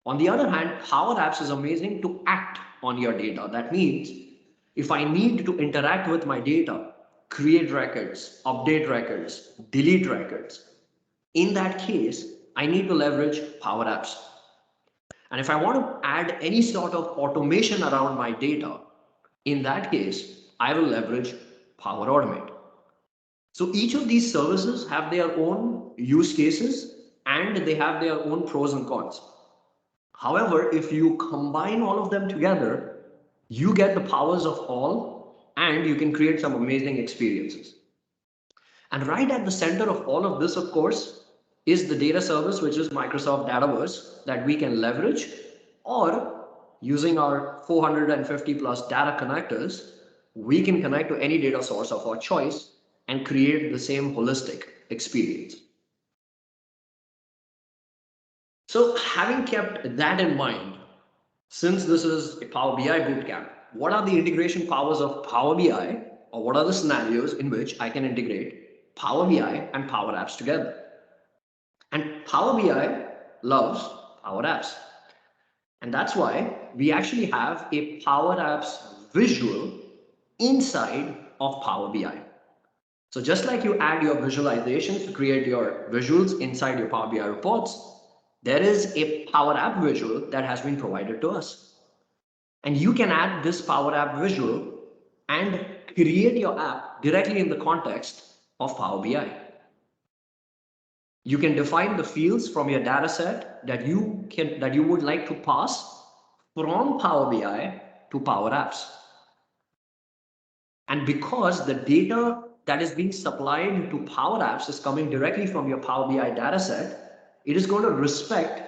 On the other hand, Power Apps is amazing to act on your data. That means if I need to interact with my data, create records, update records, delete records, in that case, I need to leverage Power Apps. And if I want to add any sort of automation around my data, in that case, I will leverage Power Automate. So each of these services have their own use cases and they have their own pros and cons. However, if you combine all of them together, you get the powers of all and you can create some amazing experiences. And right at the center of all of this, of course, is the data service, which is Microsoft Dataverse that we can leverage, or using our 450 plus data connectors, we can connect to any data source of our choice and create the same holistic experience. So having kept that in mind, since this is a Power BI bootcamp, what are the integration powers of Power BI, or what are the scenarios in which I can integrate Power BI and Power Apps together? And Power BI loves Power Apps. And that's why we actually have a Power Apps visual inside of Power BI. So just like you add your visualizations to create your visuals inside your Power BI reports, there is a Power App visual that has been provided to us. And you can add this Power App visual and create your app directly in the context of Power BI. You can define the fields from your data set that you would like to pass from Power BI to Power Apps. And because the data that is being supplied to Power Apps is coming directly from your Power BI data set, it is going to respect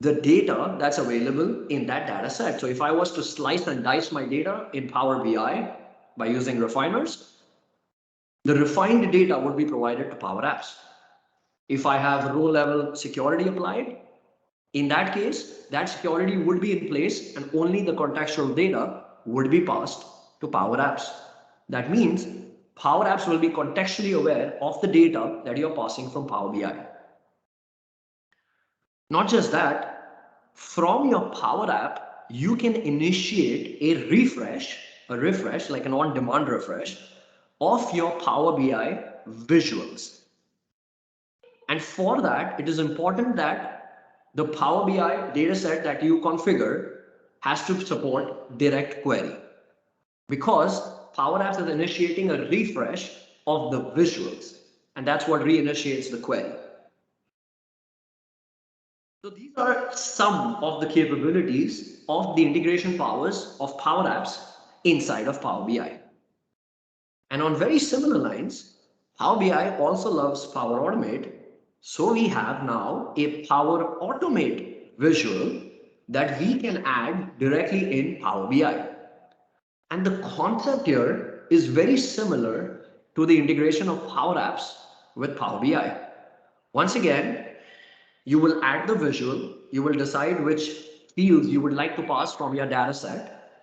the data that's available in that data set. So if I was to slice and dice my data in Power BI by using refiners, the refined data would be provided to Power Apps. If I have row level security applied, in that case, that security would be in place and only the contextual data would be passed to Power Apps. That means Power Apps will be contextually aware of the data that you're passing from Power BI. Not just that, from your Power App, you can initiate a refresh like an on-demand refresh of your Power BI visuals. And for that, it is important that the Power BI dataset that you configure has to support direct query, because Power Apps is initiating a refresh of the visuals, and that's what reinitiates the query. So these are some of the capabilities of the integration powers of Power Apps inside of Power BI. And on very similar lines, Power BI also loves Power Automate. So we have now a Power Automate visual that we can add directly in Power BI. And the concept here is very similar to the integration of Power Apps with Power BI. Once again, you will add the visual, you will decide which fields you would like to pass from your data set.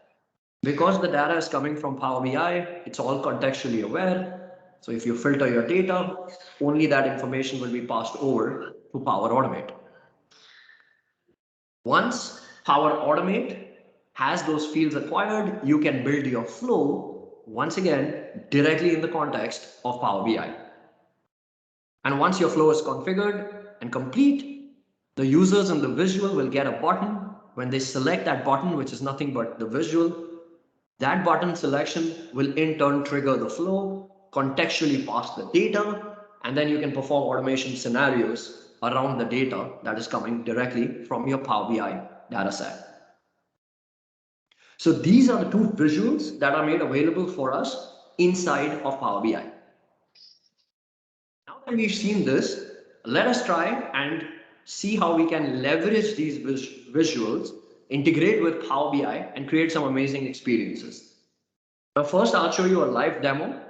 Because the data is coming from Power BI, it's all contextually aware. So if you filter your data, only that information will be passed over to Power Automate. Once Power Automate has those fields acquired, you can build your flow, once again, directly in the context of Power BI. And once your flow is configured and complete, the users in the visual will get a button. When they select that button, which is nothing but the visual, that button selection will in turn trigger the flow, contextually pass the data, and then you can perform automation scenarios around the data that is coming directly from your Power BI dataset. So these are the two visuals that are made available for us inside of Power BI. Now that we've seen this, let us try and see how we can leverage these visuals, integrate with Power BI, and create some amazing experiences. Now, first, I'll show you a live demo.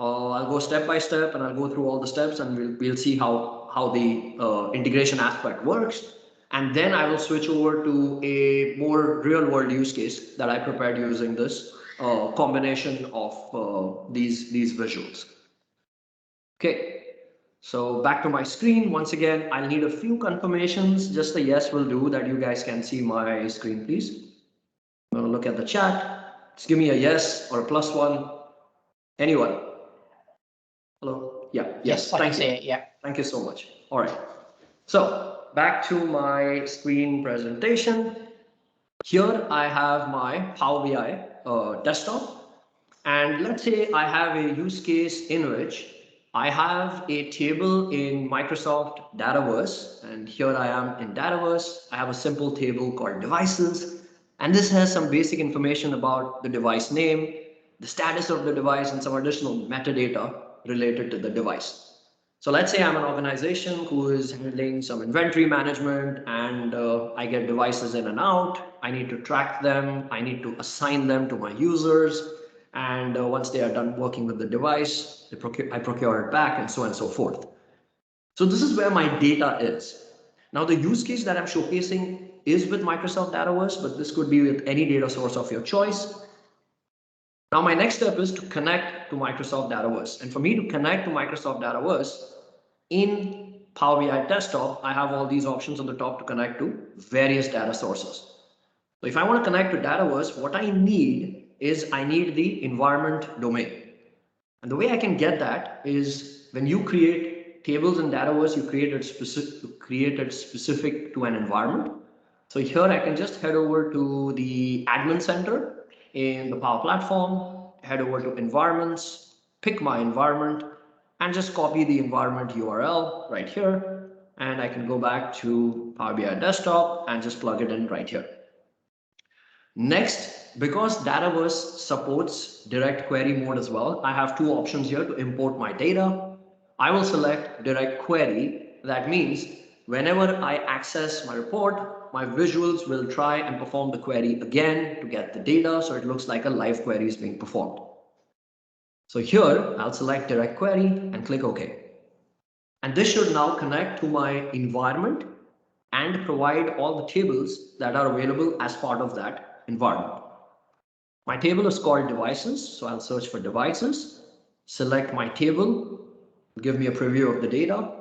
I'll go step by step and I'll go through all the steps and we'll see how the integration aspect works. And then I will switch over to a more real world use case that I prepared using this combination of these visuals. Okay, So back to my screen. Once again, I'll need a few confirmations. Just a yes will do that you guys can see my screen, please. I'm going to look at the chat. Just give me a yes or a +1. Anyone? Hello? Yeah, yes. I Thank can you. see it, yeah. Thank you so much. All right. So back to my screen presentation. Here I have my Power BI desktop. And let's say I have a use case in which I have a table in Microsoft Dataverse, and here I am in Dataverse. I have a simple table called devices, and this has some basic information about the device name, the status of the device, and some additional metadata related to the device. So let's say I'm an organization who is handling some inventory management and I get devices in and out. I need to track them. I need to assign them to my users. And once they are done working with the device, I procure it back and so on and so forth. So this is where my data is. Now the use case that I'm showcasing is with Microsoft Dataverse, but this could be with any data source of your choice. Now my next step is to connect to Microsoft Dataverse. And for me to connect to Microsoft Dataverse in Power BI Desktop, I have all these options on the top to connect to various data sources. So if I want to connect to Dataverse, what I need is I need the environment domain. And the way I can get that is when you create tables in Dataverse, you create it specific to an environment. So here I can just head over to the admin center in the Power Platform, head over to environments, pick my environment, and just copy the environment URL right here. And I can go back to Power BI Desktop and just plug it in right here. Next, because Dataverse supports direct query mode as well, I have two options here to import my data. I will select direct query. That means whenever I access my report, my visuals will try and perform the query again to get the data so it looks like a live query is being performed. So here I'll select direct query and click OK. And this should now connect to my environment and provide all the tables that are available as part of that environment. My table is called devices, so I'll search for devices, select my table, give me a preview of the data.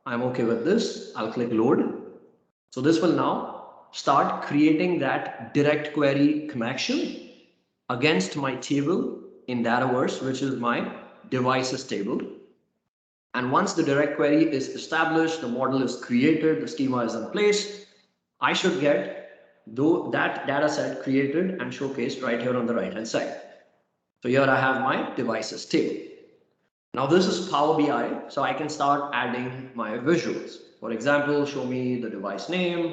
I'm okay with this. I'll click load. So this will now start creating that direct query connection against my table in Dataverse, which is my devices table. And once the direct query is established, the model is created, the schema is in place, I should get that data set created and showcased right here on the right hand side. So here I have my devices table. Now this is Power BI, so I can start adding my visuals. For example, show me the device name,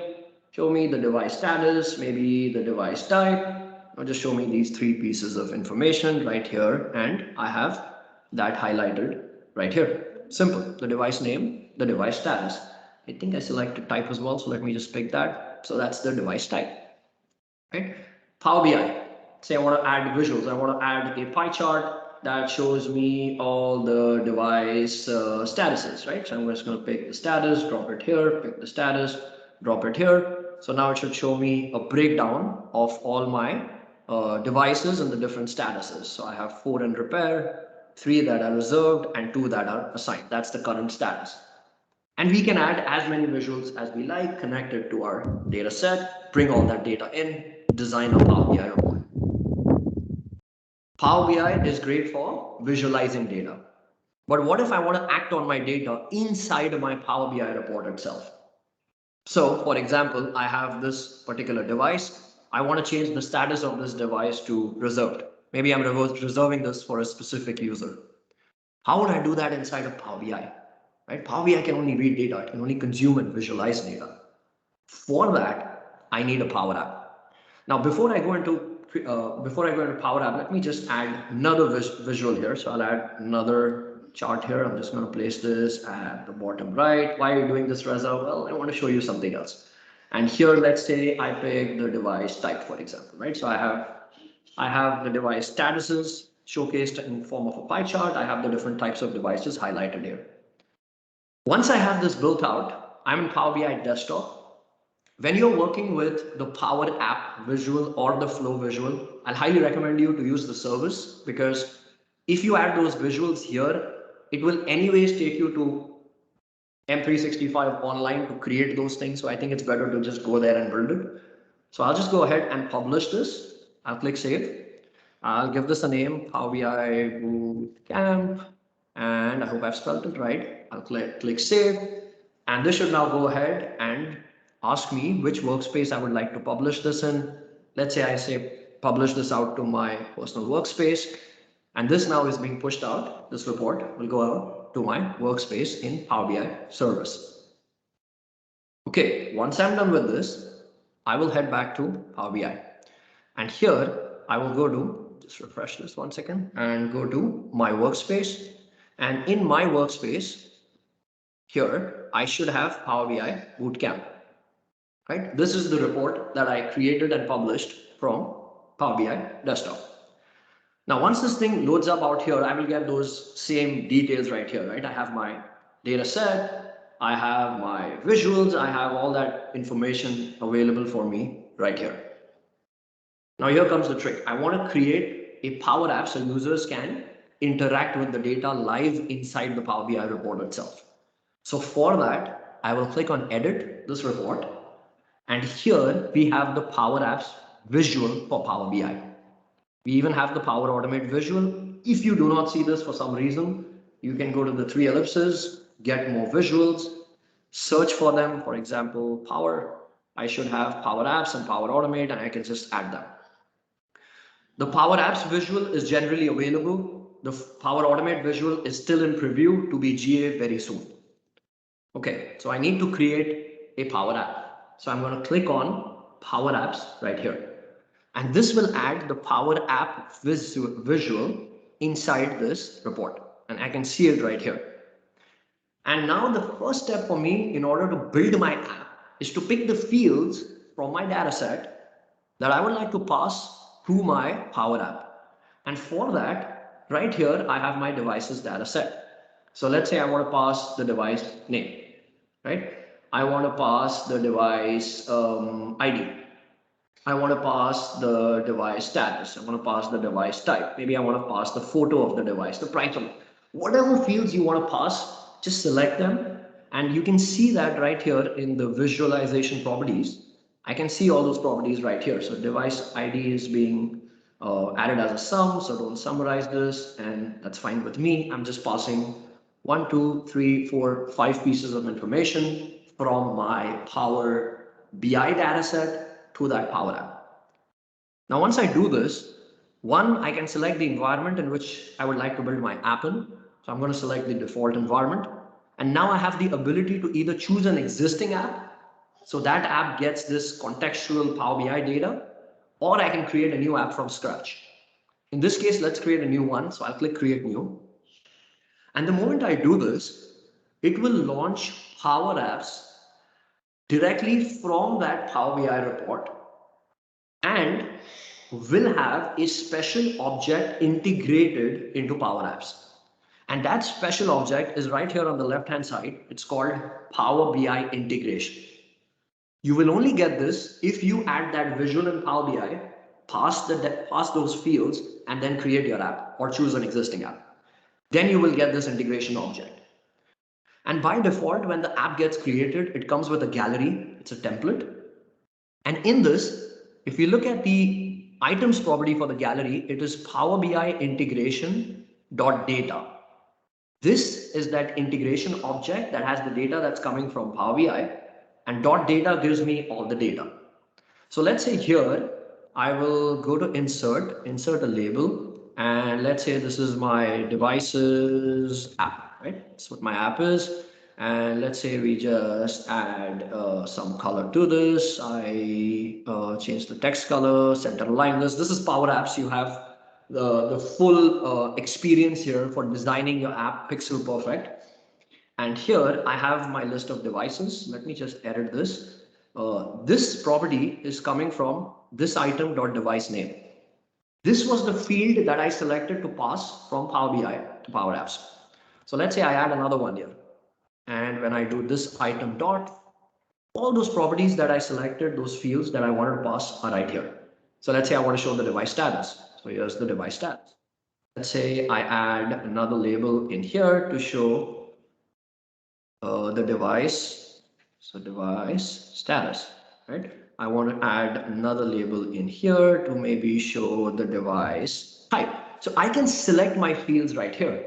show me the device status, maybe the device type, or just show me these three pieces of information right here, and I have that highlighted right here. Simple, the device name, the device status. I think I selected type as well, so let me just pick that. So that's the device type. Right? Power BI. Say I want to add visuals. I want to add a pie chart that shows me all the device statuses, right? So I'm just going to pick the status, drop it here, pick the status, drop it here. So now it should show me a breakdown of all my devices and the different statuses. So I have 4 in repair, 3 that are reserved, and 2 that are assigned. That's the current status. And we can add as many visuals as we like, connect it to our data set, bring all that data in, design a Power BI report. Power BI is great for visualizing data. But what if I want to act on my data inside my Power BI report itself? So, for example, I have this particular device. I want to change the status of this device to reserved. Maybe I'm reserving this for a specific user. How would I do that inside of Power BI? Right? Power BI can only read data. It can only consume and visualize data. For that, I need a Power App. Now, before I go into Power App, let me just add another visual here. So I'll add another chart here. I'm just going to place this at the bottom right. Why are you doing this, Reza? Well, I want to show you something else. And here, let's say I pick the device type, for example, right? So I have the device statuses showcased in form of a pie chart. I have the different types of devices highlighted here. Once I have this built out, I'm in Power BI Desktop. When you're working with the Power App visual or the Flow visual, I'll highly recommend you to use the service, because if you add those visuals here, it will anyways take you to M365 online to create those things. So I think it's better to just go there and build it. So I'll just go ahead and publish this. I'll click save. I'll give this a name, Power BI Bootcamp, and I hope I've spelled it right. I'll click save, and this should now go ahead and ask me which workspace I would like to publish this in. Let's say I say publish this out to my personal workspace, and this now is being pushed out. This report will go out to my workspace in Power BI service. Okay, once I'm done with this, I will head back to Power BI. And here I will go to, just refresh this 1 second, and go to my workspace. And in my workspace, here I should have Power BI Bootcamp, right? This is the report that I created and published from Power BI desktop. Now, once this thing loads up out here, I will get those same details right here, right? I have my data set, I have my visuals, I have all that information available for me right here. Now here comes the trick. I want to create a Power App so users can interact with the data live inside the Power BI report itself. So for that, I will click on edit this report. And here we have the Power Apps visual for Power BI. We even have the Power Automate visual. If you do not see this for some reason, you can go to the 3 ellipses, get more visuals, search for them. For example, Power. I should have Power Apps and Power Automate, and I can just add them. The Power Apps visual is generally available. The Power Automate visual is still in preview to be GA very soon. Okay, so I need to create a Power App. So I'm going to click on Power Apps right here. And this will add the Power App visual inside this report. And I can see it right here. And now the first step for me in order to build my app is to pick the fields from my data set that I would like to pass to my Power App. And for that, right here, I have my devices data set. So let's say I want to pass the device name, right? I want to pass the device ID. I want to pass the device status. I want to pass the device type. Maybe I want to pass the photo of the device, the price of it. Whatever fields you want to pass, just select them. And you can see that right here in the visualization properties. I can see all those properties right here. So device ID is being added as a sum. So don't summarize this, and that's fine with me. I'm just passing 1, 2, 3, 4, 5 pieces of information from my Power BI dataset to that Power App. Now, once I do this, I can select the environment in which I would like to build my app in. So I'm going to select the default environment. And now I have the ability to either choose an existing app, so that app gets this contextual Power BI data, or I can create a new app from scratch. In this case, let's create a new one. So I'll click create new. And the moment I do this, it will launch Power Apps directly from that Power BI report and will have a special object integrated into Power Apps. And that special object is right here on the left-hand side. It's called Power BI integration. You will only get this if you add that visual in Power BI, pass those fields, and then create your app or choose an existing app. Then you will get this integration object. And by default, when the app gets created, it comes with a gallery. It's a template. And in this, if you look at the items property for the gallery, it is Power BI integration.data. This is that integration object that has the data that's coming from Power BI, and .data gives me all the data. So let's say here, I will go to insert a label, and let's say this is my devices app, right? That's what my app is. And let's say we just add some color to this. I change the text color, center align this. This is Power Apps. You have the full experience here for designing your app pixel perfect. And here I have my list of devices. Let me just edit this. This property is coming from this item.device name. This was the field that I selected to pass from Power BI to Power Apps. So let's say I add another one here. And when I do this item dot, all those properties that I selected, those fields that I wanted to pass are right here. So let's say I want to show the device status. So here's the device status. Let's say I add another label in here to show the device, so device status, right? I want to add another label in here to maybe show the device type. So I can select my fields right here.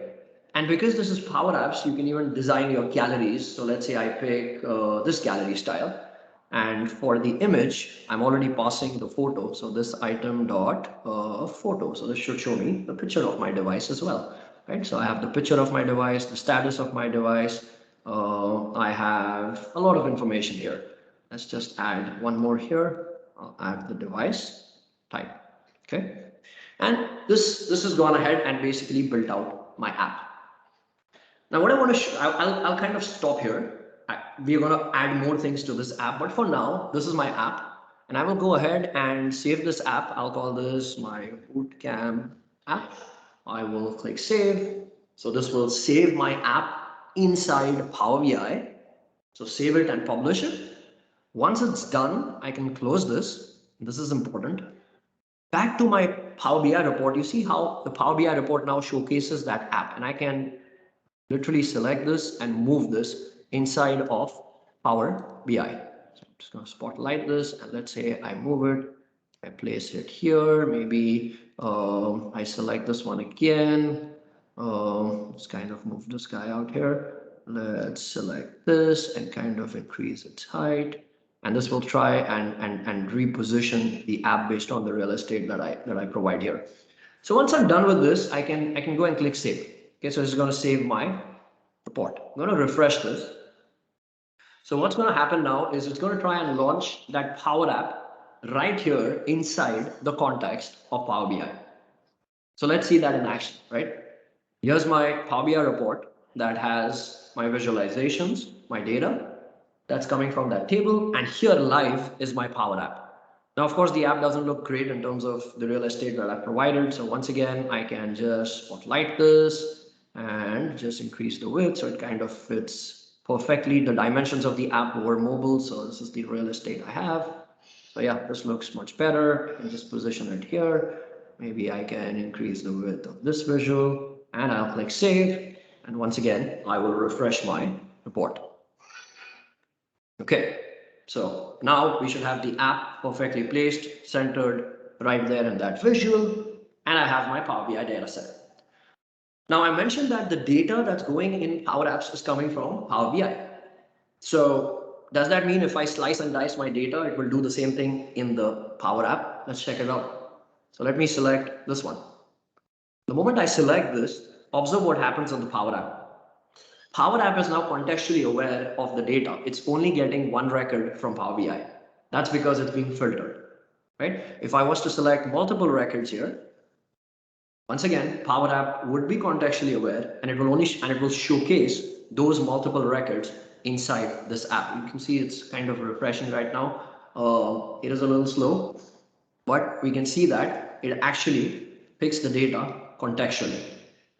And because this is Power Apps, you can even design your galleries. So let's say I pick this gallery style. And for the image, I'm already passing the photo. So this item dot photo. So this should show me the picture of my device as well, right? So I have the picture of my device, the status of my device. I have a lot of information here. Let's just add one more here. I'll add the device type. Okay. And this has gone ahead and basically built out my app. Now what I want to show, I'll kind of stop here. We're going to add more things to this app, but for now, this is my app. And I will go ahead and save this app. I'll call this my Bootcamp app. I will click save. So this will save my app inside Power BI. So save it and publish it. Once it's done, I can close this. This is important. Back to my Power BI report, you see how the Power BI report now showcases that app, and I can literally select this and move this inside of Power BI. So I'm just going to spotlight this, and let's say I move it, I place it here, maybe I select this one again. Let's kind of move this guy out here. Let's select this and kind of increase its height. And this will try and reposition the app based on the real estate that I provide here. So once I'm done with this, I can go and click save. Okay, so it's going to save my report. I'm going to refresh this. So what's going to happen now is it's going to try and launch that Power App right here inside the context of Power BI. So let's see that in action, right? Here's my Power BI report that has my visualizations, my data that's coming from that table, and here live is my Power App. Now, of course, the app doesn't look great in terms of the real estate that I've provided. So once again, I can just spotlight this and just increase the width so it kind of fits perfectly the dimensions of the app over mobile. So this is the real estate I have. So yeah, this looks much better. I can just position it here. Maybe I can increase the width of this visual, and I'll click save. And once again, I will refresh my report. Okay, so now we should have the app perfectly placed, centered right there in that visual, and I have my Power BI data set. Now I mentioned that the data that's going in Power Apps is coming from Power BI. So does that mean if I slice and dice my data, it will do the same thing in the Power App? Let's check it out. So let me select this one. The moment I select this, observe what happens on the Power App. Power App is now contextually aware of the data. It's only getting one record from Power BI. That's because it's being filtered, right? If I was to select multiple records here, once again, Power App would be contextually aware, and it will showcase those multiple records inside this app. You can see it's kind of refreshing right now. It is a little slow, but we can see that it actually picks the data contextually.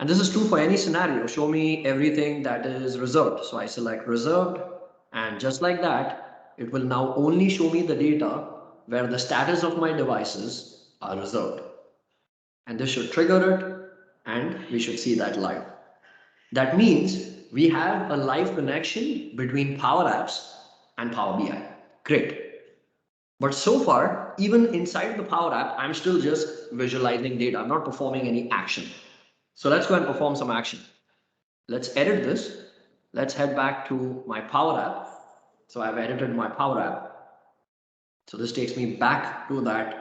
And this is true for any scenario. Show me everything that is reserved. So I select reserved, and just like that, it will now only show me the data where the status of my devices are reserved. And this should trigger it, and we should see that live. That means we have a live connection between Power Apps and Power BI. Great. But so far, even inside the Power App, I'm still just visualizing data. I'm not performing any action. So let's go and perform some action. Let's edit this. Let's head back to my Power App. So I've edited my Power App. So this takes me back to that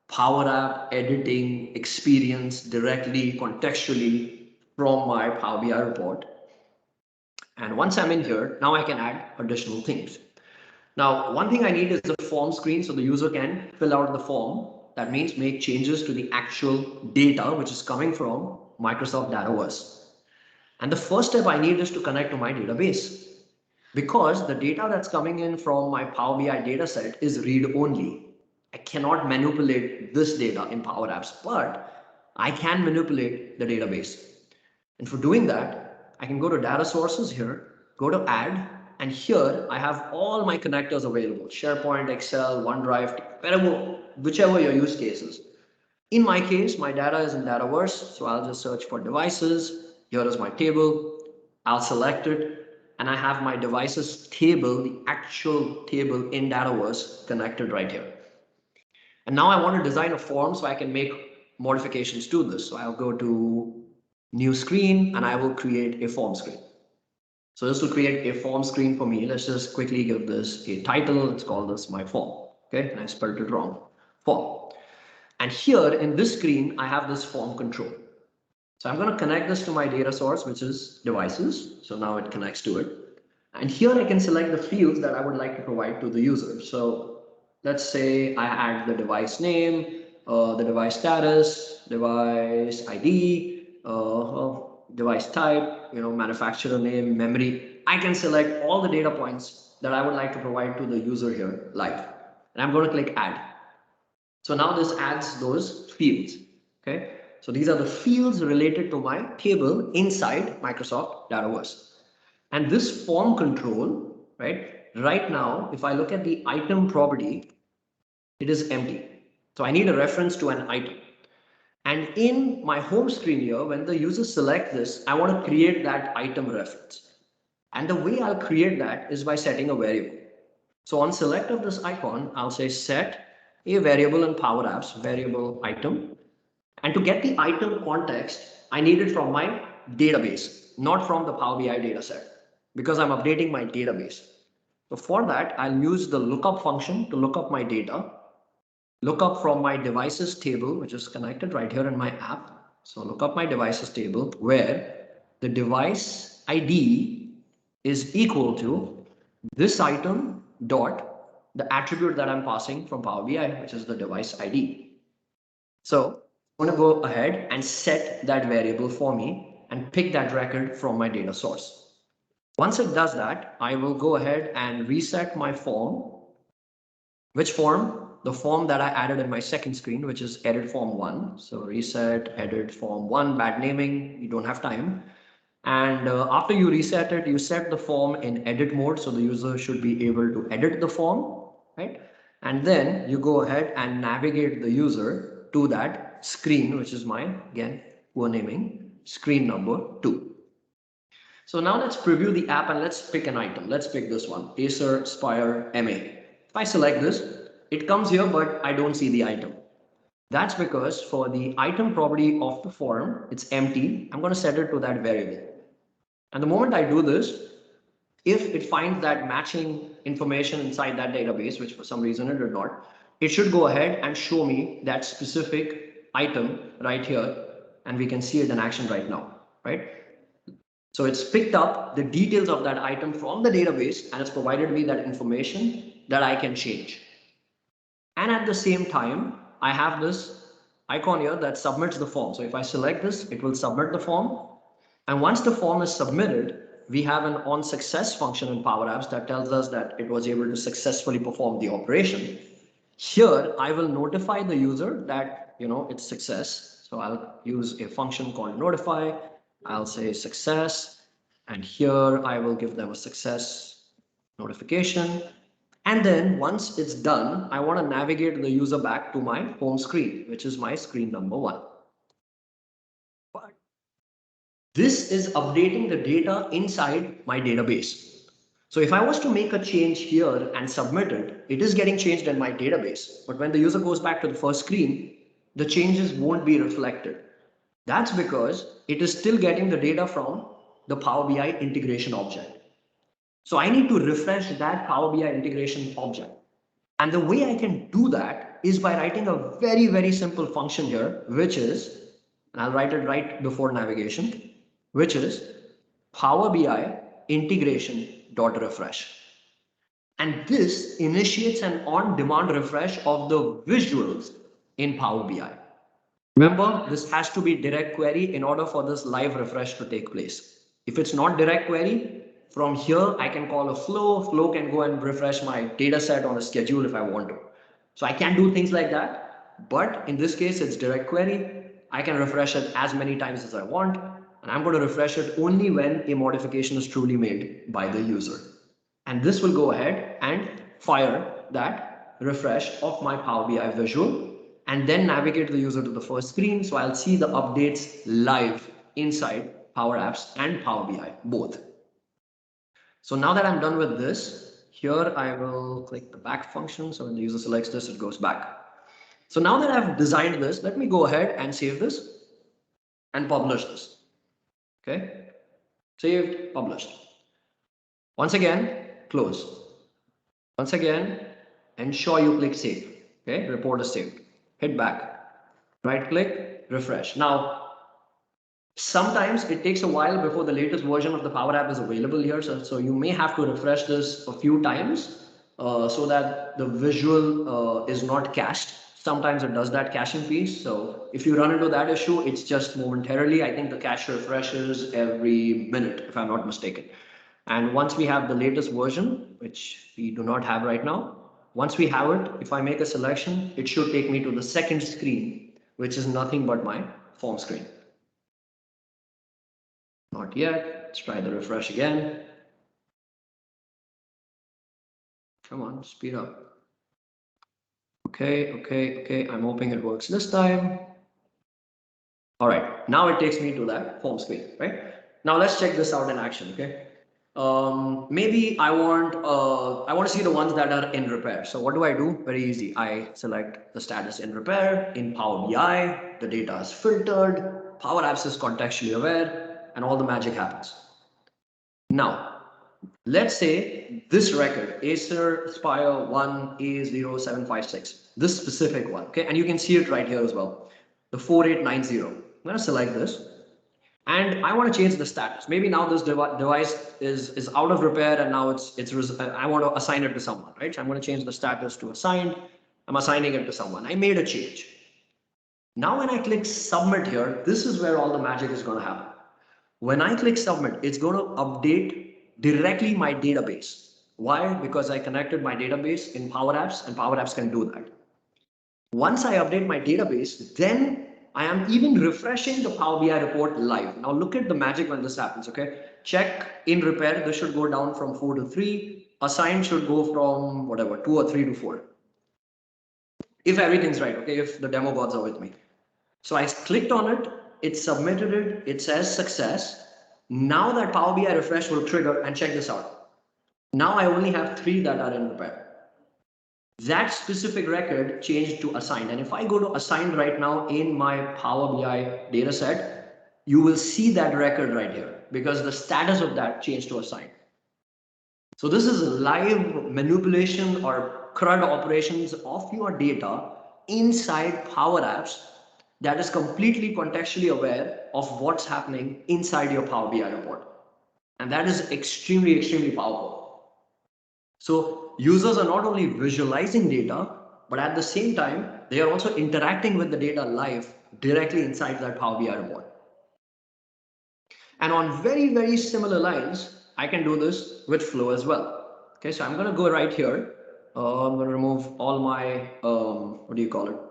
Power App editing experience directly, contextually from my Power BI report. And once I'm in here, now I can add additional things. Now, one thing I need is a form screen so the user can fill out the form. That means make changes to the actual data which is coming from Microsoft Dataverse. And the first step I need is to connect to my database, because the data that's coming in from my Power BI dataset is read only. I cannot manipulate this data in Power Apps, but I can manipulate the database. And for doing that, I can go to data sources here, go to add, and here I have all my connectors available: SharePoint, Excel, OneDrive, whichever your use case is. In my case, my data is in Dataverse, so I'll just search for devices. Here is my table. I'll select it. and I have my devices table, the actual table in Dataverse connected right here. And now I want to design a form so I can make modifications to this. So I'll go to new screen and I will create a form screen. So this will create a form screen for me. Let's just quickly give this a title. Let's call this my form. Okay, and I spelled it wrong. Form. And here in this screen, I have this form control. So I'm going to connect this to my data source, which is devices. So now it connects to it. And here I can select the fields that I would like to provide to the user. So let's say I add the device name, the device status, device ID, device type, manufacturer name, memory. I can select all the data points that I would like to provide to the user here live. And I'm going to click add. So now this adds those fields. Okay. So these are the fields related to my table inside Microsoft Dataverse. And this form control, right now, if I look at the item property, it is empty. So I need a reference to an item. And in my home screen here, when the user selects this, I want to create that item reference. And the way I'll create that is by setting a variable. So on select of this icon, I'll say set a variable in Power Apps, variable item. And to get the item context, I need it from my database, not from the Power BI dataset, because I'm updating my database. So for that, I'll use the lookup function to look up my data, look up from my devices table, which is connected right here in my app. So look up my devices table where the device ID is equal to this item dot the attribute that I'm passing from Power BI, which is the device ID. So I'm going to go ahead and set that variable for me and pick that record from my data source. Once it does that, I will go ahead and reset my form. Which form? The form that I added in my second screen, which is edit form 1. So reset, edit form 1, bad naming, you don't have time. And after you reset it, you set the form in edit mode. So the user should be able to edit the form, right? And then you go ahead and navigate the user to that screen, which is my, again, poor naming, screen number 2. So now let's preview the app and let's pick an item. Let's pick this one, Acer Spire MA. If I select this, it comes here, but I don't see the item. That's because for the item property of the form, it's empty. I'm going to set it to that variable. And the moment I do this, if it finds that matching information inside that database, which for some reason it did not, it should go ahead and show me that specific item right here. And we can see it in action right now, right? So it's picked up the details of that item from the database and it's provided me that information that I can change. And at the same time, I have this icon here that submits the form. So if I select this, it will submit the form. And once the form is submitted, we have an on success function in Power Apps that tells us that it was able to successfully perform the operation. Here, I will notify the user that, it's success. So I'll use a function called notify. I'll say success. And here I will give them a success notification. And then once it's done, I want to navigate the user back to my home screen, which is my screen number 1. But this is updating the data inside my database. So if I was to make a change here and submit it, it is getting changed in my database. But when the user goes back to the first screen, the changes won't be reflected. That's because it is still getting the data from the Power BI integration object. So I need to refresh that Power BI integration object. And the way I can do that is by writing a very, very simple function here, which is, and I'll write it right before navigation, which is Power BI integration dot refresh. And this initiates an on-demand refresh of the visuals in Power BI. Remember, this has to be direct query in order for this live refresh to take place. If it's not direct query, from here, I can call a flow. Flow can go and refresh my data set on a schedule if I want to. So I can do things like that. But in this case, it's direct query. I can refresh it as many times as I want. And I'm going to refresh it only when a modification is truly made by the user. And this will go ahead and fire that refresh of my Power BI visual and then navigate the user to the first screen. So I'll see the updates live inside Power Apps and Power BI, both. So now that I'm done with this, here I will click the back function. So when the user selects this, it goes back. So now that I've designed this, let me go ahead and save this and publish this. Okay, saved, published. Once again, close. Once again, ensure you click save. Okay, report is saved. Hit back. Right click, refresh. Now, sometimes it takes a while before the latest version of the Power App is available here. So you may have to refresh this a few times so that the visual is not cached. Sometimes it does that caching piece. So if you run into that issue, it's just momentarily. I think the cache refreshes every minute, if I'm not mistaken. And once we have the latest version, which we do not have right now, once we have it, if I make a selection, it should take me to the second screen, which is nothing but my form screen. Not yet. Let's try the refresh again. Come on, speed up. Okay. I'm hoping it works this time. All right, now it takes me to that home screen, right? Now let's check this out in action, okay? Maybe I want to see the ones that are in repair. So what do? Very easy. I select the status in repair in Power BI. The data is filtered. Power Apps is contextually aware, and all the magic happens. Now, let's say this record, Acer Spire 1A0756, this specific one, okay? And you can see it right here as well, the 4890. I'm gonna select this and I want to change the status. Maybe now this device is out of repair and now I want to assign it to someone, right? So I'm going to change the status to assigned. I'm assigning it to someone. I made a change. Now when I click submit here, this is where all the magic is going to happen. When I click submit, it's going to update directly my database. Why? Because I connected my database in Power Apps and Power Apps can do that. Once I update my database, then I am even refreshing the Power BI report live. Now look at the magic when this happens, okay? Check in repair, this should go down from 4 to 3. Assigned should go from whatever, 2 or 3 to 4. If everything's right, okay, if the demo gods are with me. So I clicked on it, it submitted it, it says success. Now that Power BI refresh will trigger, and check this out. Now I only have 3 that are in repair. That specific record changed to assigned. And if I go to assigned right now in my Power BI data set, you will see that record right here because the status of that changed to assigned. So this is live manipulation or CRUD operations of your data inside Power Apps that is completely contextually aware of what's happening inside your Power BI report. And that is extremely powerful. So users are not only visualizing data, but at the same time, they are also interacting with the data live directly inside that Power BI report. And on very similar lines, I can do this with Flow as well. Okay, so I'm going to go right here. I'm going to remove all my,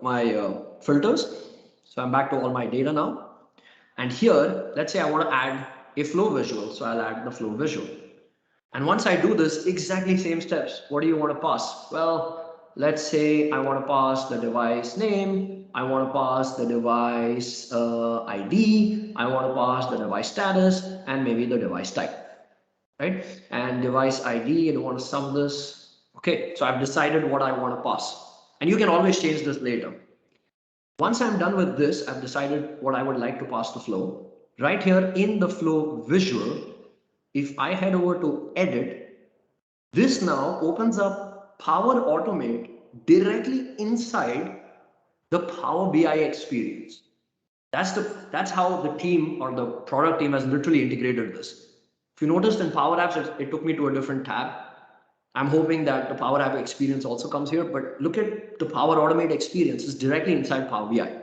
my filters. So I'm back to all my data now. And here, let's say I want to add a flow visual. So I'll add the flow visual. And once I do this, exactly same steps. What do you want to pass? Well, let's say I want to pass the device name. I want to pass the device ID. I want to pass the device status and maybe the device type, right? And device ID, I don't want to sum this. Okay, so I've decided what I want to pass. And you can always change this later. Once I'm done with this, I've decided what I would like to pass to flow. Right here in the flow visual, if I head over to edit, this now opens up Power Automate directly inside the Power BI experience. That's how the team or the product team has literally integrated this. If you noticed in Power Apps, it took me to a different tab. I'm hoping that the Power App experience also comes here, but look at the Power Automate experience is directly inside Power BI.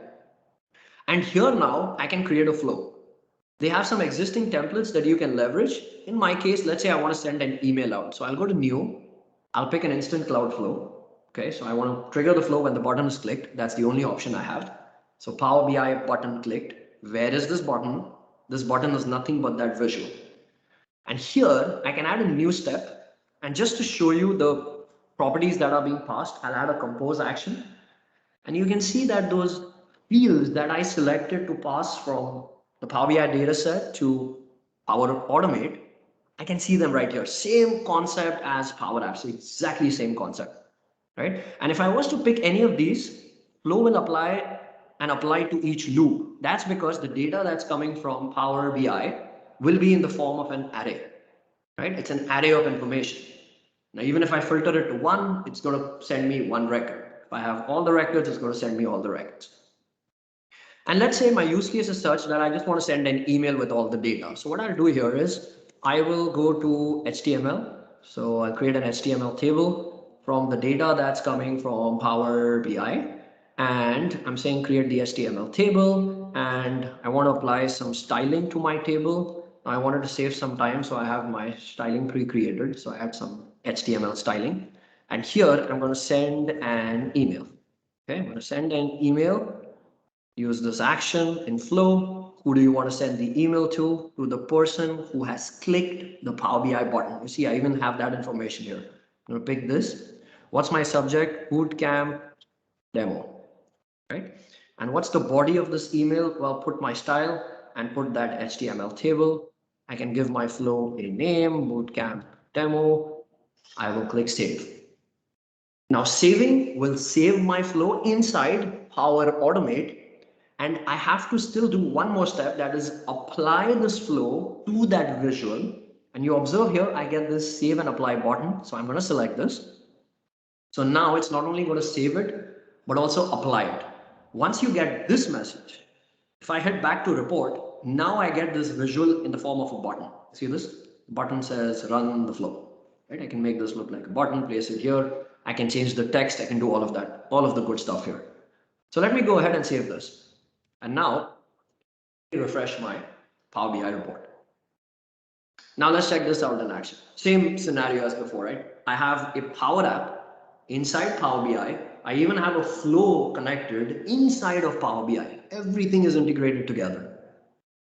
And here now I can create a flow. They have some existing templates that you can leverage. In my case, let's say I want to send an email out. So I'll go to new, I'll pick an instant cloud flow. Okay, so I want to trigger the flow when the button is clicked. That's the only option I have. So Power BI button clicked. Where is this button? This button is nothing but that visual. And here I can add a new step. And just to show you the properties that are being passed, I'll add a compose action. And you can see that those fields that I selected to pass from the Power BI dataset to Power Automate, I can see them right here. Same concept as Power Apps, exactly same concept, right? And if I was to pick any of these, Flow will apply and apply to each loop. That's because the data that's coming from Power BI will be in the form of an array, right? It's an array of information. Now, even if I filter it to one, it's going to send me one record. If I have all the records, it's going to send me all the records. And let's say my use case is such that I just want to send an email with all the data. So what I'll do here is I will go to HTML. So I'll create an HTML table from the data that's coming from Power BI. And I'm saying create the HTML table, and I want to apply some styling to my table. I wanted to save some time, so I have my styling pre-created. So I add some HTML styling. And here I'm going to send an email. Okay, I'm going to send an email. Use this action in Flow. Who do you want to send the email to? To the person who has clicked the Power BI button. You see, I even have that information here. I'm going to pick this. What's my subject? Bootcamp demo, right? And what's the body of this email? Well, put my style and put that HTML table. I can give my flow a name, Bootcamp demo. I will click save. Now saving will save my flow inside Power Automate, and I have to still do one more step, that is apply this flow to that visual. And you observe here, I get this save and apply button. So I'm going to select this. So now it's not only going to save it, but also apply it. Once you get this message, if I head back to report, now I get this visual in the form of a button. See this? The button says run the flow. Right? I can make this look like a button, place it here. I can change the text. I can do all of that, all of the good stuff here. So let me go ahead and save this. And now refresh my Power BI report. Now let's check this out in action. Same scenario as before, right? I have a Power App inside Power BI. I even have a flow connected inside of Power BI. Everything is integrated together.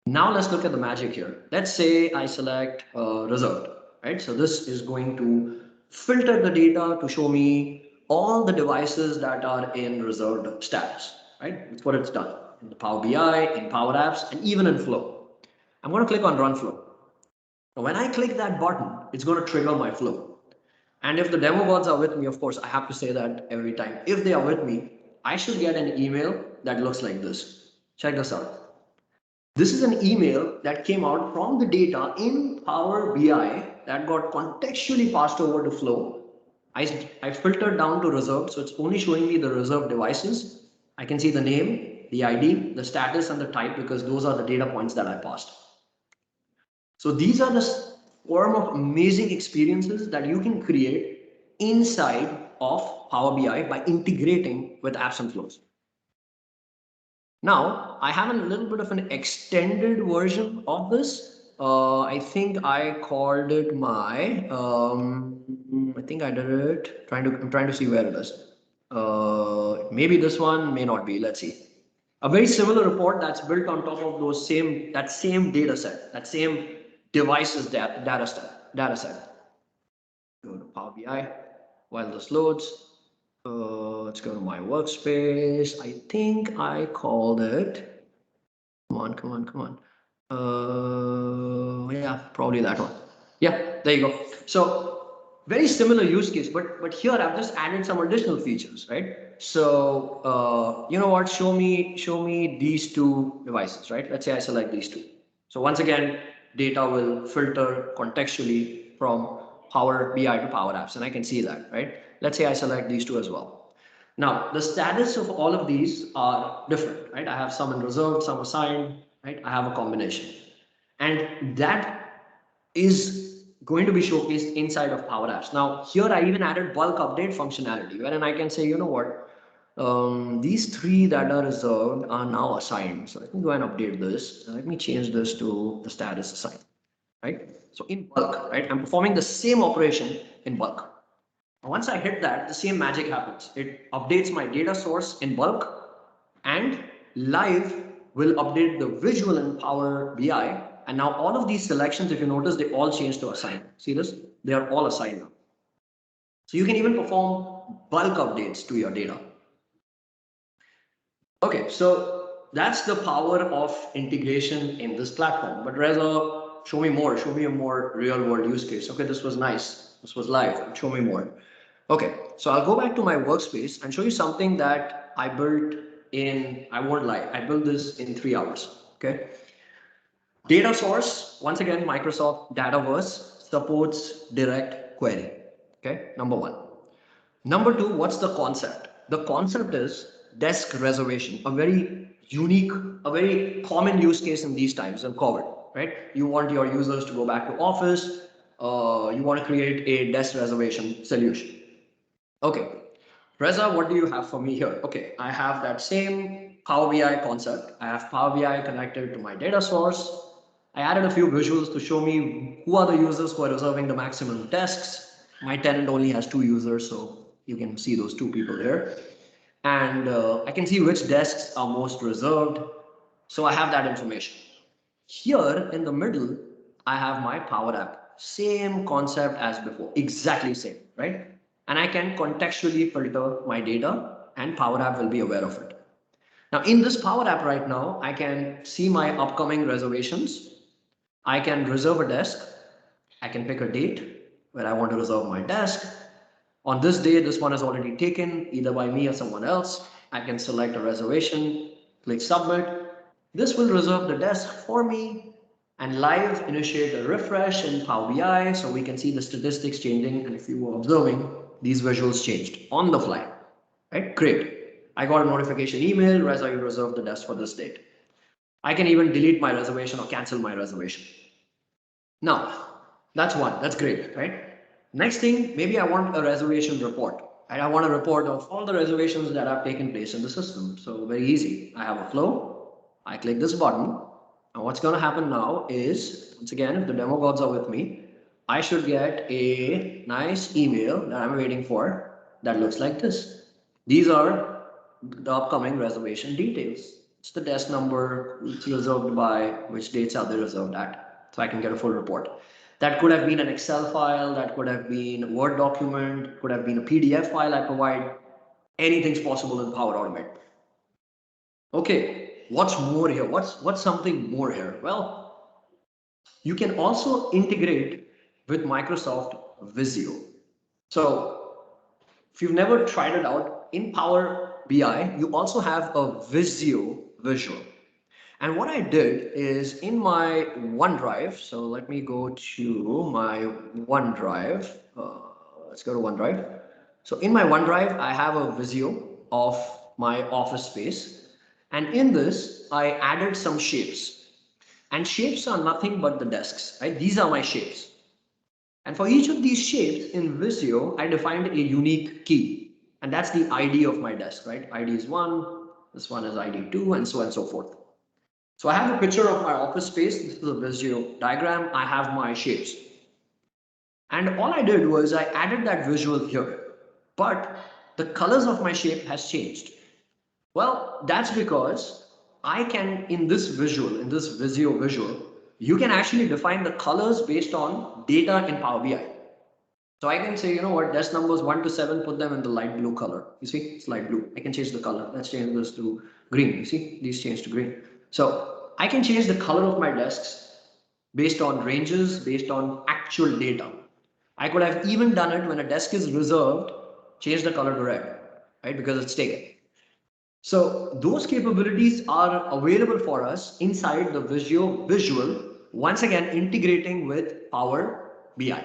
Now let's look at the magic here. Let's say I select reserved, right? So this is going to filter the data to show me all the devices that are in reserved status, right? That's what it's done in the Power BI, in Power Apps, and even in Flow. I'm going to click on Run Flow. Now, when I click that button, it's going to trigger my flow. And if the demo gods are with me, of course, I have to say that every time. If they are with me, I should get an email that looks like this. Check this out. This is an email that came out from the data in Power BI that got contextually passed over to Flow. I filtered down to reserved, so it's only showing me the reserved devices. I can see the name, the ID, the status, and the type because those are the data points that I passed. So these are the form of amazing experiences that you can create inside of Power BI by integrating with apps and flows. Now, I have a little bit of an extended version of this. I think I called it my, I think I did it, I'm trying to see where it is. Maybe this one, may not be, let's see. A very similar report that's built on top of that same data set, that same devices data set. Go to Power BI while this loads. Let's go to my workspace. I think I called it. Come on. Yeah, probably that one. Yeah, there you go. So very similar use case, but here I've just added some additional features, right? So you know what? Show me these two devices, right? Let's say I select these two. So once again, data will filter contextually from Power BI to Power Apps, and I can see that, right? Let's say I select these two as well. Now, the status of all of these are different, right? I have some in reserved, some assigned, right? I have a combination. And that is going to be showcased inside of Power Apps. Now, here I even added bulk update functionality, wherein I can say, you know what, these three that are reserved are now assigned. So let me go and update this. Let me change this to the status assigned, right? So in bulk, right? I'm performing the same operation in bulk. Once I hit that, the same magic happens. It updates my data source in bulk, and live will update the visual in Power BI. And now all of these selections, if you notice, they all change to assign. See this? They are all assigned now. So you can even perform bulk updates to your data. Okay, so that's the power of integration in this platform. But Reza, show me more, show me a more real world use case. Okay, this was nice. This was live. Show me more. Okay, so I'll go back to my workspace and show you something that I built in, I won't lie, I built this in 3 hours. Okay. Data source, once again, Microsoft Dataverse supports direct query. Okay, number one. Number two, what's the concept? The concept is desk reservation, a very unique, a very common use case in these times in COVID, right? You want your users to go back to office, you want to create a desk reservation solution. Okay, Reza, what do you have for me here? Okay, I have that same Power BI concept. I have Power BI connected to my data source. I added a few visuals to show me who are the users who are reserving the maximum desks. My tenant only has 2 users, so you can see those 2 people there. And I can see which desks are most reserved. So I have that information. Here in the middle, I have my Power App. Same concept as before, exactly same, right? And I can contextually filter my data and Power App will be aware of it. Now in this Power App right now, I can see my upcoming reservations. I can reserve a desk. I can pick a date where I want to reserve my desk. On this day, this one is already taken either by me or someone else. I can select a reservation, click submit. This will reserve the desk for me and live initiate a refresh in Power BI so we can see the statistics changing. And if you were observing, these visuals changed on the fly, right? Great. I got a notification email, Reza, you reserved the desk for this date. I can even delete my reservation or cancel my reservation. Now, that's one. That's great, right? Next thing, maybe I want a reservation report. And I want a report of all the reservations that have taken place in the system. So very easy. I have a flow. I click this button. And what's going to happen now is, once again, if the demo gods are with me, I should get a nice email that I'm waiting for that looks like this. These are the upcoming reservation details. It's the desk number, it's reserved by, which dates are they reserved at, so I can get a full report. That could have been an Excel file, that could have been a Word document, could have been a PDF file I provide. Anything's possible in Power Automate. Okay, what's more here? What's something more here? Well, you can also integrate with Microsoft Visio. So if you've never tried it out, in Power BI, you also have a Visio visual. And what I did is in my OneDrive, so let me go to my OneDrive. Let's go to OneDrive. So in my OneDrive, I have a Visio of my office space. And in this, I added some shapes. And shapes are nothing but the desks, right? These are my shapes. And for each of these shapes in Visio, I defined a unique key. And that's the ID of my desk, right? ID is 1, this one is ID 2, and so on and so forth. So I have a picture of my office space. This is a Visio diagram. I have my shapes. And all I did was I added that visual here. But the colors of my shape has changed. Well, that's because I can, in this visual, in this Visio visual, you can actually define the colors based on data in Power BI. So I can say, you know what, desk numbers 1 to 7, put them in the light blue color. You see, it's light blue. I can change the color. Let's change this to green. You see, these change to green. So I can change the color of my desks based on ranges, based on actual data. I could have even done it when a desk is reserved, change the color to red, right? Because it's taken. So those capabilities are available for us inside the Visio visual, once again integrating with Power BI.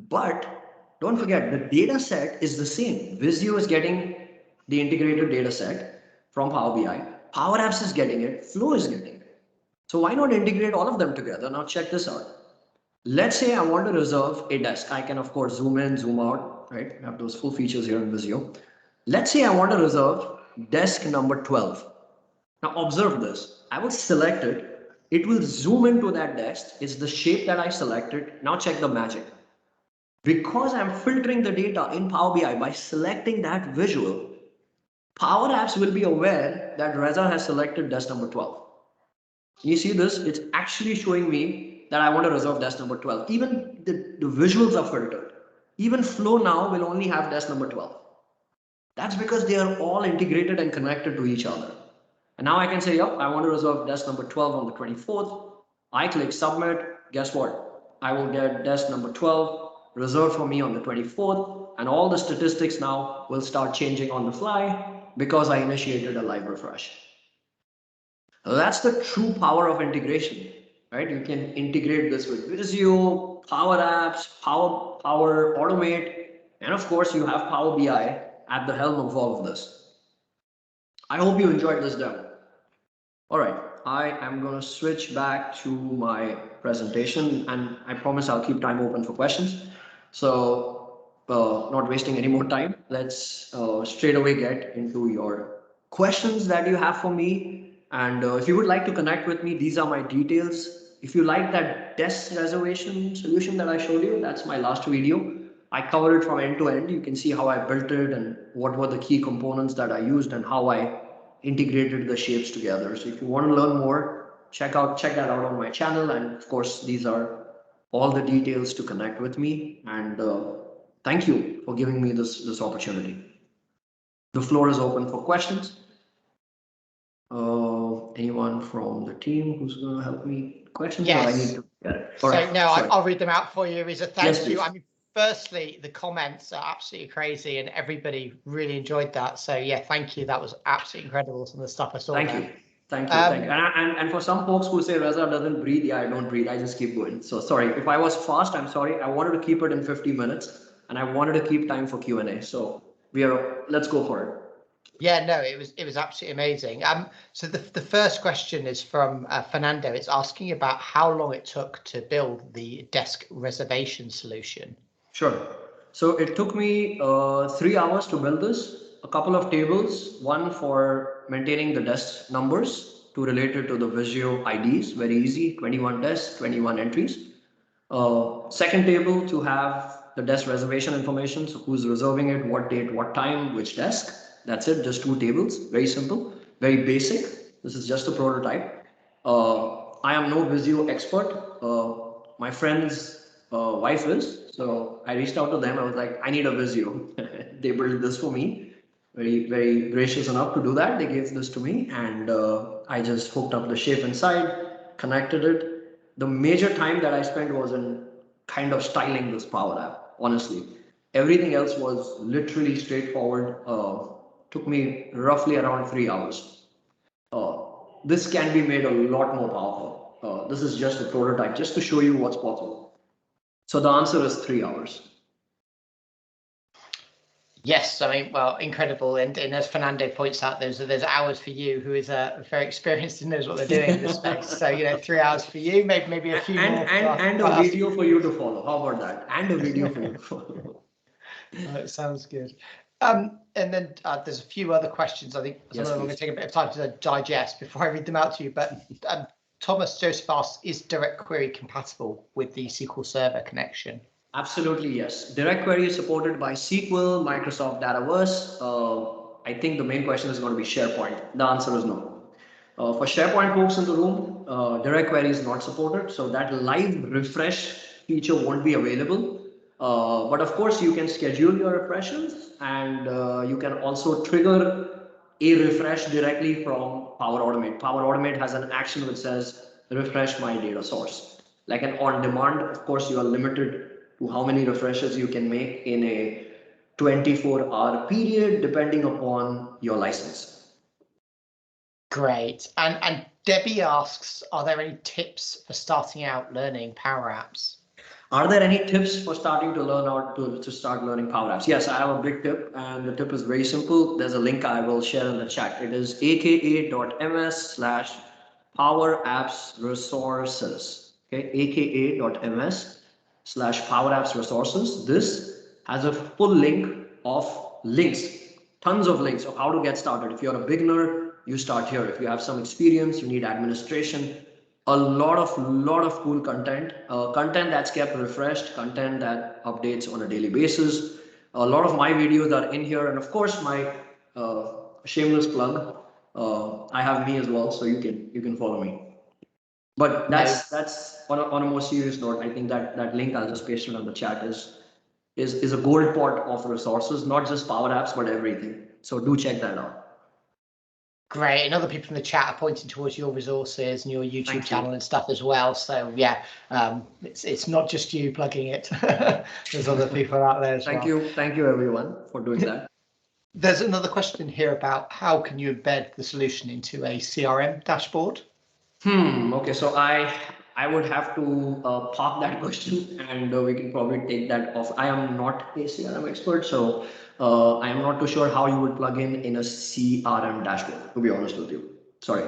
But don't forget, the data set is the same. Visio is getting the integrated data set from Power BI. Power Apps is getting it. Flow is getting it. So why not integrate all of them together? Now check this out. Let's say I want to reserve a desk. I can, of course, zoom in, zoom out, right? I have those full features here in Visio. Let's say I want to reserve desk number 12. Now observe this. I will select it. It will zoom into that desk. It's the shape that I selected. Now check the magic. Because I'm filtering the data in Power BI by selecting that visual, Power Apps will be aware that Reza has selected desk number 12. You see this? It's actually showing me that I want to reserve desk number 12. Even the visuals are filtered. Even Flow now will only have desk number 12. That's because they are all integrated and connected to each other. And now I can say, yep, I want to reserve desk number 12 on the 24th. I click submit. Guess what? I will get desk number 12 reserved for me on the 24th, and all the statistics now will start changing on the fly because I initiated a live refresh. That's the true power of integration, right? You can integrate this with Visio, Power Apps, Power Automate, and of course you have Power BI at the helm of all of this. I hope you enjoyed this demo. All right, I am going to switch back to my presentation, and I promise I'll keep time open for questions. So, not wasting any more time, let's straight away get into your questions that you have for me. And if you would like to connect with me, these are my details. If you like that desk reservation solution that I showed you, that's my last video. I covered it from end to end. You can see how I built it and what were the key components that I used and how I integrated the shapes together. So if you want to learn more, check that out on my channel. And of course, these are all the details to connect with me. And thank you for giving me this opportunity. The floor is open for questions. Anyone from the team who's going to help me questions? Yes. Or I need to get it. So right. No, I'll read them out for you. Is a thank yes, you. Please. I mean, firstly, the comments are absolutely crazy, and everybody really enjoyed that. So yeah, thank you. That was absolutely incredible. Some of the stuff I saw. Thank you. Thank you. And for some folks who say Reza doesn't breathe, yeah, I don't breathe. I just keep going. So sorry if I was fast. I'm sorry. I wanted to keep it in 50 minutes, and I wanted to keep time for Q&A. So let's go for it. Yeah, no, it was absolutely amazing. So the first question is from Fernando. It's asking about how long it took to build the desk reservation solution. Sure. So it took me 3 hours to build this. A couple of tables, one for maintaining the desk numbers to relate it to the Visio IDs, very easy, 21 desks, 21 entries. Second table to have the desk reservation information, so who's reserving it, what date, what time, which desk. That's it, just 2 tables, very simple, very basic. This is just a prototype. I am no Visio expert. My friend's wife is, so I reached out to them. I was like, I need a Visio. They built this for me. Very, very gracious enough to do that. They gave this to me, and I just hooked up the shape inside, connected it. The major time that I spent was in kind of styling this Power App, honestly. Everything else was literally straightforward. Took me roughly around 3 hours. This can be made a lot more powerful. This is just a prototype, just to show you what's possible. So the answer is 3 hours. Yes, I mean, well, incredible. And as Fernando points out, there's hours for you, who is very experienced and knows what they're doing in this space. So 3 hours for you, maybe a few more. And a video for you to follow. How about that? And a video for you to follow. It sounds good. And then there's a few other questions. I think some of them are going to take a bit of time to digest before I read them out to you. But Thomas Joseph asks, is direct query compatible with the SQL Server connection? Absolutely, yes. Direct query is supported by SQL, Microsoft Dataverse. I think the main question is going to be SharePoint. The answer is no. For SharePoint folks in the room, direct query is not supported. So that live refresh feature won't be available. But of course, you can schedule your refreshes, and you can also trigger a refresh directly from Power Automate. Power Automate has an action which says refresh my data source. Like an on demand, of course, you are limited to how many refreshes you can make in a 24-hour period, depending upon your license. Great. And Debbie asks, are there any tips for starting out learning Power Apps? Are there any tips for starting to learn how to start learning Power Apps? Yes, I have a big tip, and the tip is very simple. There's a link I will share in the chat. It is aka.ms/Power Apps Resources. Okay, aka.ms/Power Apps Resources. This has a full link of links, tons of links of how to get started. If you're a beginner, you start here. If you have some experience, you need administration. A lot of cool content, content that's kept refreshed, content that updates on a daily basis. A lot of my videos are in here, and of course my shameless plug. I have me as well, so you can follow me. But that's on a more serious note. I think that link I'll just paste it on the chat is a gold pot of resources, not just Power Apps but everything. So do check that out. Great, and other people in the chat are pointing towards your resources and your YouTube channel and stuff as well. So yeah, it's not just you plugging it. There's other people out there as well. Thank you everyone for doing that. There's another question here about how can you embed the solution into a CRM dashboard? Okay, so I would have to park that question, and we can probably take that off. I am not a CRM expert, so I am not too sure how you would plug in a CRM dashboard, to be honest with you. Sorry.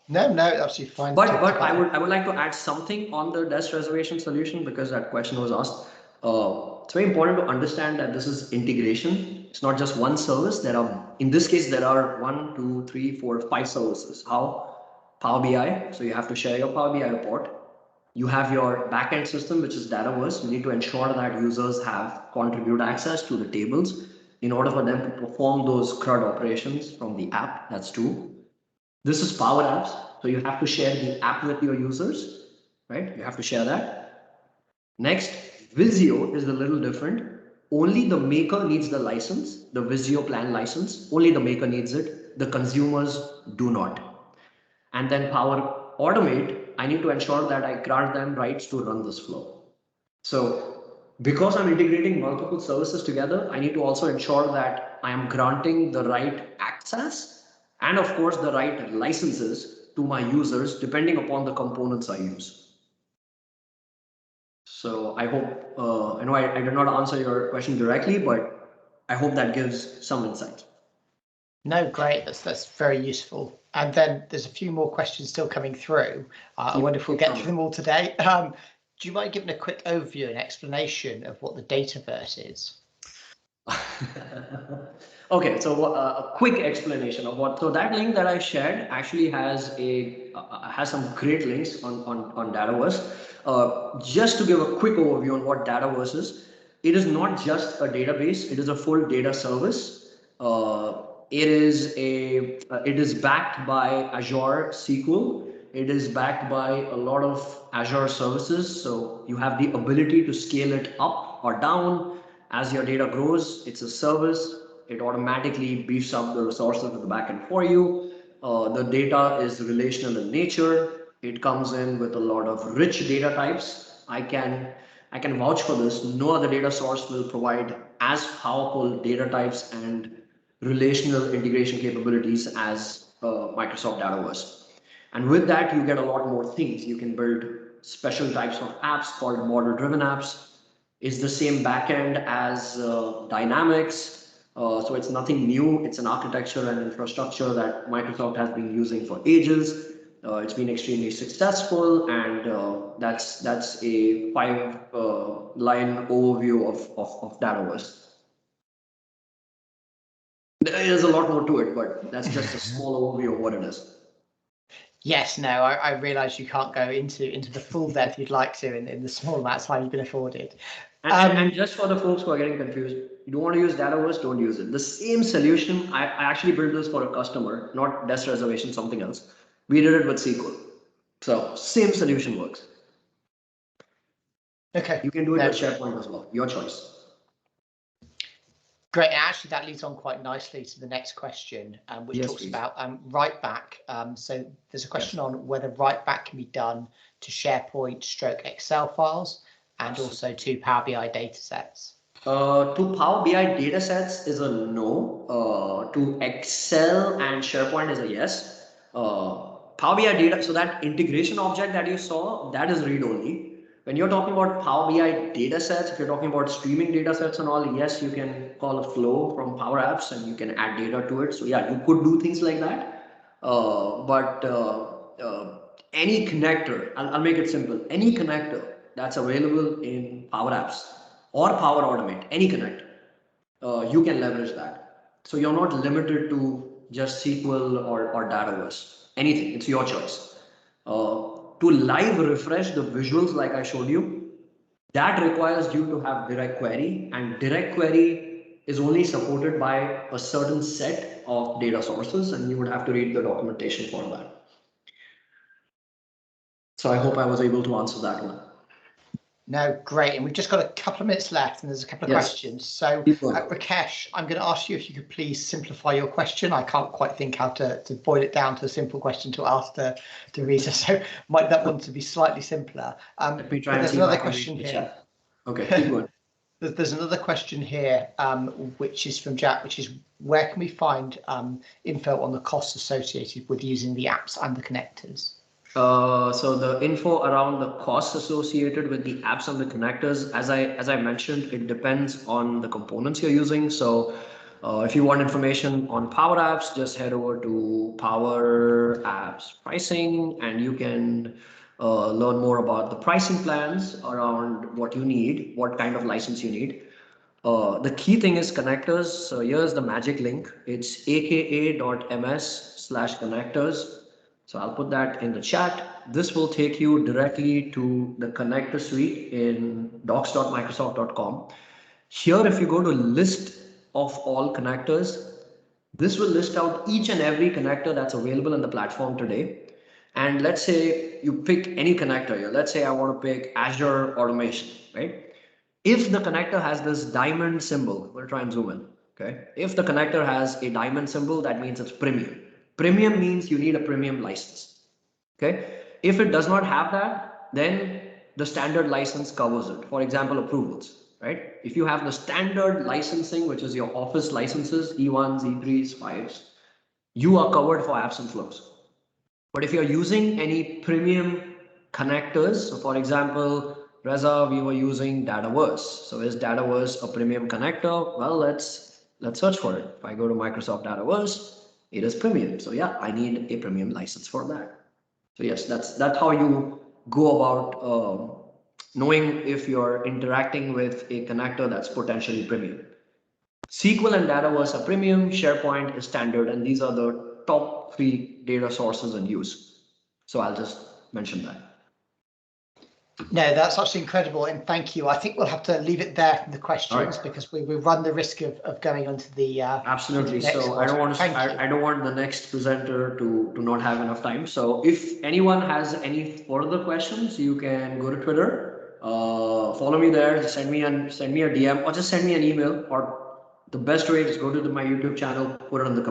No, absolutely fine. But I would like to add something on the desk reservation solution, because that question was asked. It's very important to understand that this is integration. It's not just one service. In this case, there are 1, 2, 3, 4, 5 services. How? Power BI. So you have to share your Power BI report. You have your backend system, which is Dataverse. You need to ensure that users have contribute access to the tables in order for them to perform those CRUD operations from the app. That's 2. This is Power Apps. So you have to share the app with your users, right? You have to share that. Next, Visio is a little different. Only the maker needs the license, the Visio plan license. Only the maker needs it. The consumers do not. And then Power Automate, I need to ensure that I grant them rights to run this flow. So because I'm integrating multiple services together, I need to also ensure that I am granting the right access and of course the right licenses to my users depending upon the components I use. So I hope, I know I did not answer your question directly, but I hope that gives some insight. No, great. That's very useful. And then there's a few more questions still coming through. I wonder if we'll get through them all today. Do you mind giving a quick overview and explanation of what the Dataverse is? Okay, so a quick explanation of what. So that link that I shared actually has some great links on Dataverse. Just to give a quick overview on what Dataverse is, it is not just a database; it is a full data service. It is backed by Azure SQL. It is backed by a lot of Azure services, so you have the ability to scale it up or down as your data grows. It's a service. It automatically beefs up the resources at the backend for you. The data is relational in nature. It comes in with a lot of rich data types. I can vouch for this. No other data source will provide as powerful data types and relational integration capabilities as Microsoft Dataverse. And with that, you get a lot more things. You can build special types of apps called model-driven apps. It's the same backend as Dynamics. So it's nothing new. It's an architecture and infrastructure that Microsoft has been using for ages. It's been extremely successful, and that's a 5-line overview of Dataverse. There's a lot more to it, but that's just a small overview of what it is. Yes, no, I realise you can't go into the full depth you'd like to in the small amount of time you've been afforded. And just for the folks who are getting confused, you don't want to use Dataverse, don't use it. The same solution, I actually built this for a customer, not desk reservation, something else. We did it with SQL. So same solution works. Okay. You can do it with SharePoint as well, your choice. Great. And actually, that leads on quite nicely to the next question, which talks about write back. So there's a question on whether write back can be done to SharePoint stroke Excel files and also to Power BI datasets. To Power BI datasets is a no. To Excel and SharePoint is a yes. Power BI data, so that integration object that you saw, that is read only. When you're talking about Power BI datasets, if you're talking about streaming datasets and all, yes, you can call a flow from Power Apps and you can add data to it. So yeah, you could do things like that. But any connector, I'll make it simple. Any connector that's available in Power Apps or Power Automate, any connector, you can leverage that. So you're not limited to just SQL or Dataverse. Anything, it's your choice. To live refresh the visuals like I showed you, that requires you to have direct query, and direct query is only supported by a certain set of data sources, and you would have to read the documentation for that. So I hope I was able to answer that one. No, great. And we've just got a couple of minutes left and there's a couple of questions. So Rakesh, I'm going to ask you if you could please simplify your question. I can't quite think how to boil it down to a simple question to ask to Reza. So might that one to be slightly simpler. Let me try and there's see another if I can question read the here. chat. Okay, keep going. There's another question here, which is from Jack, which is where can we find info on the costs associated with using the apps and the connectors? So the info around the costs associated with the apps and the connectors, as I mentioned, it depends on the components you're using. So if you want information on Power Apps, just head over to Power Apps pricing, and you can learn more about the pricing plans around what you need, what kind of license you need. The key thing is connectors. So here's the magic link. It's aka.ms/connectors. So I'll put that in the chat. This will take you directly to the connector suite in docs.microsoft.com. Here, if you go to list of all connectors, this will list out each and every connector that's available in the platform today. And let's say you pick any connector here. Let's say I want to pick Azure Automation, right? If the connector has this diamond symbol, we'll try and zoom in, okay? If the connector has a diamond symbol, that means it's premium. Premium means you need a premium license, okay? If it does not have that, then the standard license covers it. For example, approvals, right? If you have the standard licensing, which is your office licenses, E1s, E3s, 5s, you are covered for apps and flows. But if you're using any premium connectors, so for example, Reza, we were using Dataverse. So is Dataverse a premium connector? Well, let's search for it. If I go to Microsoft Dataverse, it is premium. So yeah, I need a premium license for that. So yes, that's how you go about knowing if you're interacting with a connector that's potentially premium. SQL and Dataverse are premium, SharePoint is standard, and these are the top 3 data sources in use. So I'll just mention that. No, that's actually incredible, and thank you. I think we'll have to leave it there from the questions because we run the risk of going on to the absolutely. So I don't want the next presenter to not have enough time. So if anyone has any further questions, you can go to Twitter, follow me there, send me a DM, or just send me an email. Or the best way is go to my YouTube channel, put it in the comments.